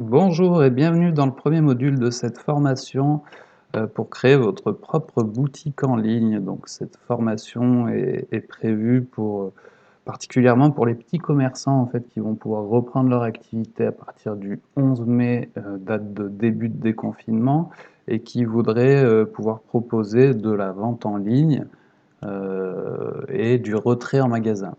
Bonjour et bienvenue dans le premier module de cette formation pour créer votre propre boutique en ligne. Donc cette formation est prévue particulièrement pour les petits commerçants en fait, qui vont pouvoir reprendre leur activité à partir du 11 mai, date de début de déconfinement, et qui voudraient pouvoir proposer de la vente en ligne et du retrait en magasin.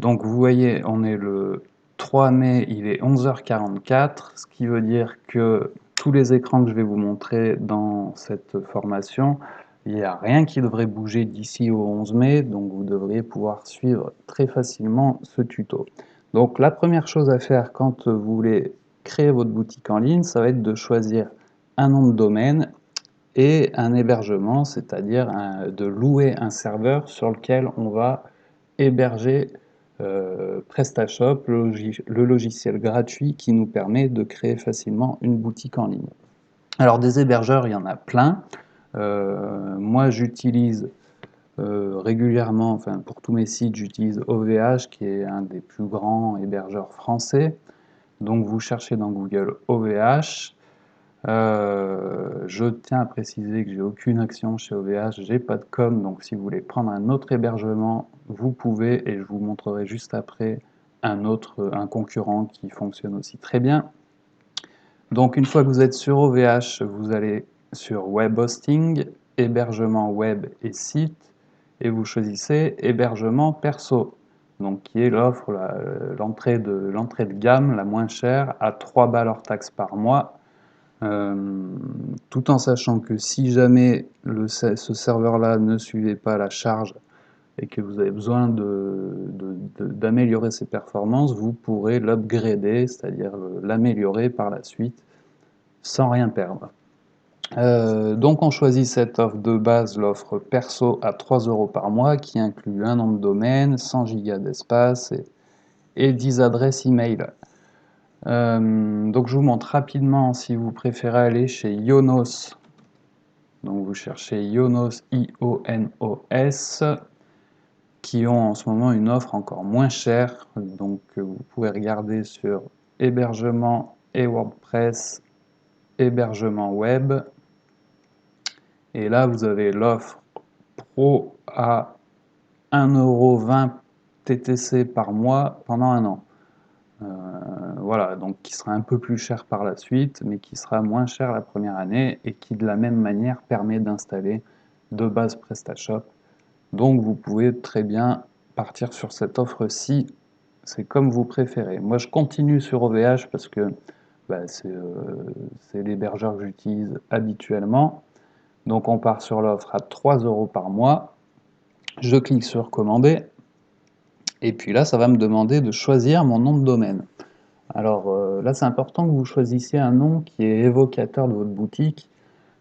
Donc vous voyez, on est le 3 mai, il est 11h44, ce qui veut dire que tous les écrans que je vais vous montrer dans cette formation, il n'y a rien qui devrait bouger d'ici au 11 mai, donc vous devriez pouvoir suivre très facilement ce tuto. Donc la première chose à faire quand vous voulez créer votre boutique en ligne, ça va être de choisir un nom de domaine et un hébergement, c'est-à-dire de louer un serveur sur lequel on va héberger PrestaShop, le logiciel gratuit qui nous permet de créer facilement une boutique en ligne. Alors des hébergeurs, il y en a plein. Moi j'utilise régulièrement, enfin pour tous mes sites, j'utilise OVH qui est un des plus grands hébergeurs français. Donc vous cherchez dans Google OVH. Je tiens à préciser que j'ai aucune action chez OVH, j'ai pas de com, donc si vous voulez prendre un autre hébergement, vous pouvez, et je vous montrerai juste après un concurrent qui fonctionne aussi très bien. Donc une fois que vous êtes sur OVH, vous allez sur Web Hosting, hébergement web et site, et vous choisissez hébergement perso, donc qui est l'offre, l'entrée de gamme la moins chère à 3 balles hors taxe par mois. Tout en sachant que si jamais ce serveur-là ne suivait pas la charge et que vous avez besoin d'améliorer ses performances, vous pourrez l'upgrader, c'est-à-dire l'améliorer par la suite sans rien perdre. Donc on choisit cette offre de base, l'offre perso à 3 € par mois, qui inclut un nom de domaine, 100 Go d'espace et 10 adresses email. Donc je vous montre rapidement si vous préférez aller chez Ionos. Donc vous cherchez Ionos, I-O-N-O-S, qui ont en ce moment une offre encore moins chère. Donc vous pouvez regarder sur hébergement et WordPress, hébergement web. Et là vous avez l'offre Pro à 1,20 € TTC par mois pendant un an. Voilà, donc qui sera un peu plus cher par la suite, mais qui sera moins cher la première année et qui de la même manière permet d'installer de base PrestaShop. Donc vous pouvez très bien partir sur cette offre-ci, c'est comme vous préférez. Moi je continue sur OVH parce que c'est l'hébergeur que j'utilise habituellement. Donc on part sur l'offre à 3 € par mois. Je clique sur commander. Et puis là, ça va me demander de choisir mon nom de domaine. Alors là, c'est important que vous choisissiez un nom qui est évocateur de votre boutique.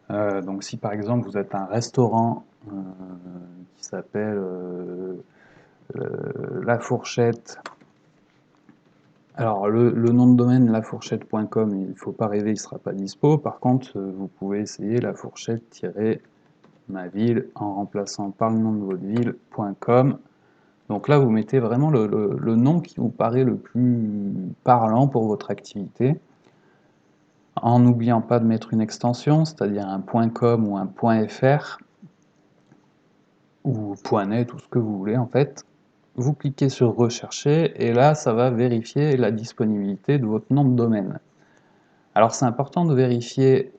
Donc si par exemple vous êtes un restaurant qui s'appelle La Fourchette, alors le nom de domaine lafourchette.com, il ne faut pas rêver, il ne sera pas dispo. Par contre, vous pouvez essayer la fourchette-ma ville en remplaçant par le nom de votre ville.com. Donc là, vous mettez vraiment le nom qui vous paraît le plus parlant pour votre activité, en n'oubliant pas de mettre une extension, c'est-à-dire un .com ou un .fr, ou .net, ou ce que vous voulez en fait. Vous cliquez sur rechercher, et là, ça va vérifier la disponibilité de votre nom de domaine. Alors c'est important de vérifier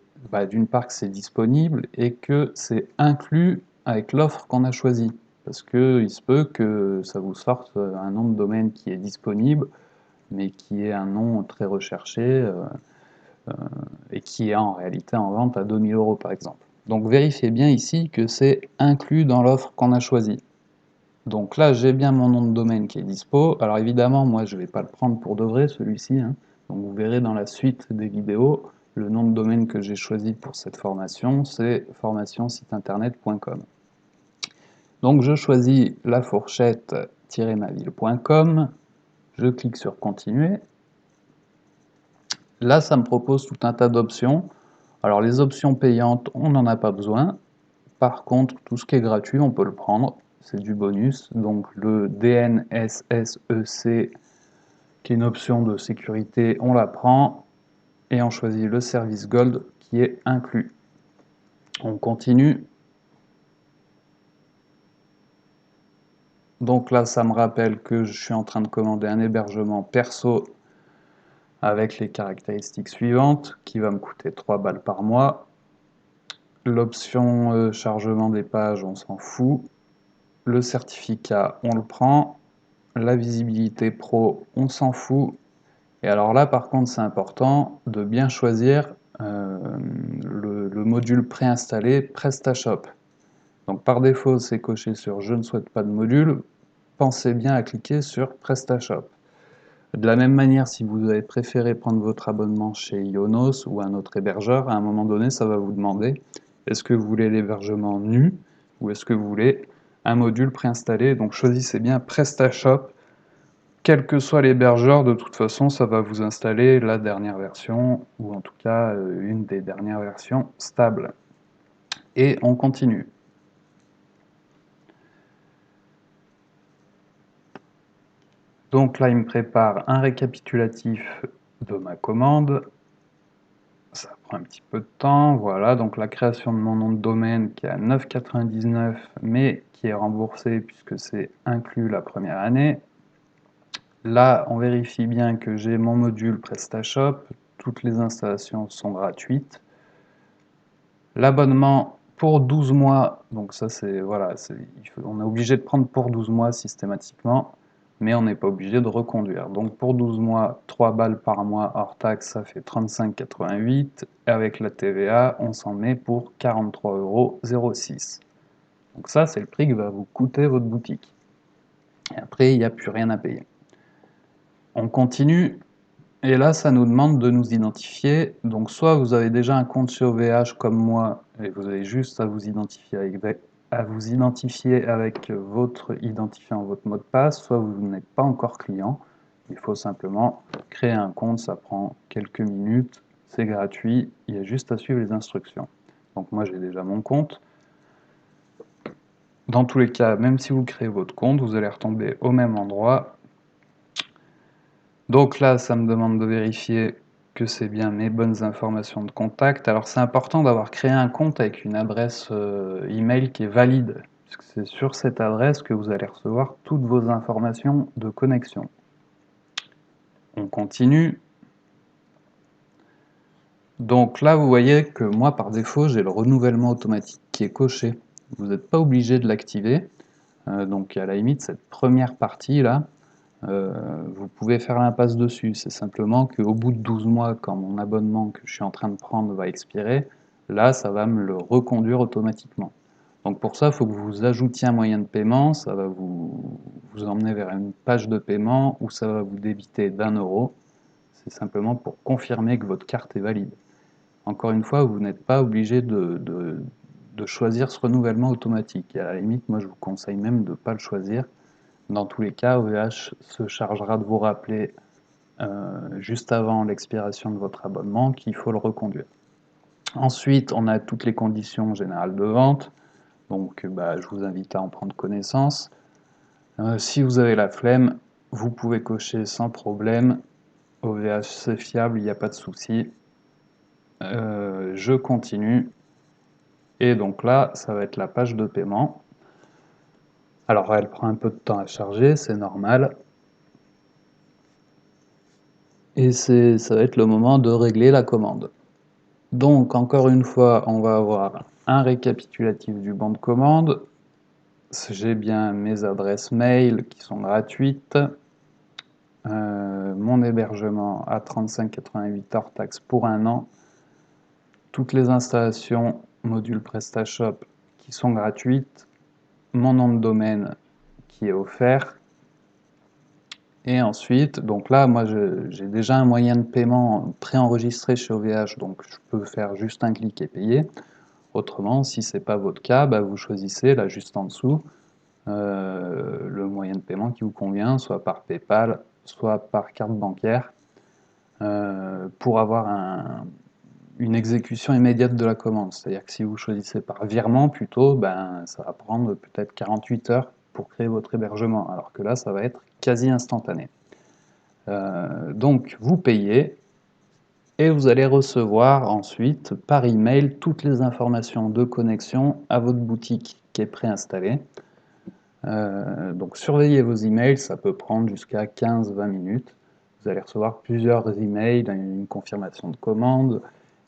d'une part que c'est disponible et que c'est inclus avec l'offre qu'on a choisie. Parce qu'il se peut que ça vous sorte un nom de domaine qui est disponible, mais qui est un nom très recherché et qui est en réalité en vente à 2000 € par exemple. Donc vérifiez bien ici que c'est inclus dans l'offre qu'on a choisie. Donc là, j'ai bien mon nom de domaine qui est dispo. Alors évidemment, moi, je ne vais pas le prendre pour de vrai, celui-ci. Donc vous verrez dans la suite des vidéos, le nom de domaine que j'ai choisi pour cette formation, c'est formationsiteinternet.com. Donc je choisis lafourchette-maville.com, je clique sur continuer. Là, ça me propose tout un tas d'options. Alors les options payantes, on n'en a pas besoin. Par contre, tout ce qui est gratuit, on peut le prendre. C'est du bonus. Donc le DNSSEC, qui est une option de sécurité, on la prend. et on choisit le service Gold qui est inclus. On continue. Donc là, ça me rappelle que je suis en train de commander un hébergement perso avec les caractéristiques suivantes, qui va me coûter 3 balles par mois. L'option chargement des pages, on s'en fout. Le certificat, on le prend. La visibilité pro, on s'en fout. Et alors là, par contre, c'est important de bien choisir le module préinstallé PrestaShop. Donc par défaut, c'est coché sur Je ne souhaite pas de module. Pensez bien à cliquer sur PrestaShop. De la même manière, si vous avez préféré prendre votre abonnement chez Ionos ou un autre hébergeur, à un moment donné, ça va vous demander est-ce que vous voulez l'hébergement nu ou est-ce que vous voulez un module préinstallé. Donc choisissez bien PrestaShop. Quel que soit l'hébergeur, de toute façon, ça va vous installer la dernière version, ou en tout cas une des dernières versions stables. Et on continue. Donc là, il me prépare un récapitulatif de ma commande. Ça prend un petit peu de temps, voilà. Donc la création de mon nom de domaine qui est à 9,99 €, mais qui est remboursé puisque c'est inclus la première année. Là, on vérifie bien que j'ai mon module PrestaShop. Toutes les installations sont gratuites. L'abonnement pour 12 mois, donc ça c'est voilà, on est obligé de prendre pour 12 mois systématiquement, mais on n'est pas obligé de reconduire. Donc pour 12 mois, 3 balles par mois hors taxe, ça fait 35,88 €. Et avec la TVA, on s'en met pour 43,06 €. Donc ça, c'est le prix que va vous coûter votre boutique. Et après, il n'y a plus rien à payer. On continue. Et là, ça nous demande de nous identifier. Donc, soit vous avez déjà un compte chez OVH comme moi, et vous avez juste à vous identifier avec votre identifiant, votre mot de passe, soit vous n'êtes pas encore client. Il faut simplement créer un compte, ça prend quelques minutes, c'est gratuit, il y a juste à suivre les instructions. Donc moi, j'ai déjà mon compte. Dans tous les cas, même si vous créez votre compte, vous allez retomber au même endroit. Donc là, ça me demande de vérifier que c'est bien mes bonnes informations de contact. Alors c'est important d'avoir créé un compte avec une adresse email qui est valide, puisque c'est sur cette adresse que vous allez recevoir toutes vos informations de connexion. On continue. Donc là, vous voyez que moi, par défaut, j'ai le renouvellement automatique qui est coché. Vous n'êtes pas obligé de l'activer. Donc à la limite, cette première partie là, vous pouvez faire l'impasse dessus. C'est simplement qu'au bout de 12 mois, quand mon abonnement que je suis en train de prendre va expirer, là, ça va me le reconduire automatiquement. Donc pour ça, il faut que vous ajoutiez un moyen de paiement. Ça va vous emmener vers une page de paiement où ça va vous débiter d'1 €. C'est simplement pour confirmer que votre carte est valide. Encore une fois, vous n'êtes pas obligé de choisir ce renouvellement automatique. Et à la limite, moi, je vous conseille même de ne pas le choisir. Dans tous les cas, OVH se chargera de vous rappeler juste avant l'expiration de votre abonnement qu'il faut le reconduire. Ensuite, on a toutes les conditions générales de vente. Donc, je vous invite à en prendre connaissance. Si vous avez la flemme, vous pouvez cocher sans problème. OVH, c'est fiable, il n'y a pas de souci. Je continue. Et donc là, ça va être la page de paiement. Alors, elle prend un peu de temps à charger, c'est normal. Et ça va être le moment de régler la commande. Donc, encore une fois, on va avoir un récapitulatif du bon de commande. J'ai bien mes adresses mail qui sont gratuites. Mon hébergement à 35,88 € hors taxe pour 1 an. Toutes les installations module PrestaShop qui sont gratuites. Mon nom de domaine qui est offert. Et ensuite, donc là, moi, j'ai déjà un moyen de paiement préenregistré chez OVH, donc je peux faire juste un clic et payer. Autrement, si ce n'est pas votre cas, vous choisissez là juste en dessous le moyen de paiement qui vous convient, soit par PayPal, soit par carte bancaire, pour avoir une exécution immédiate de la commande. C'est-à-dire que si vous choisissez par virement plutôt, ça va prendre peut-être 48 heures pour créer votre hébergement, alors que là, ça va être quasi instantané. Donc, vous payez, et vous allez recevoir ensuite par email toutes les informations de connexion à votre boutique qui est préinstallée. Donc surveillez vos emails, ça peut prendre jusqu'à 15-20 minutes. Vous allez recevoir plusieurs emails, une confirmation de commande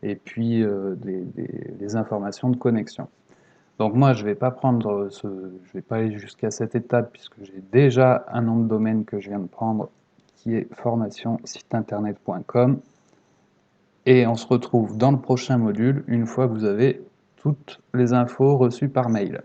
et puis des informations de connexion. Donc moi je vais pas aller jusqu'à cette étape puisque j'ai déjà un nom de domaine que je viens de prendre qui est formation-site-internet.com, et on se retrouve dans le prochain module une fois que vous avez toutes les infos reçues par mail.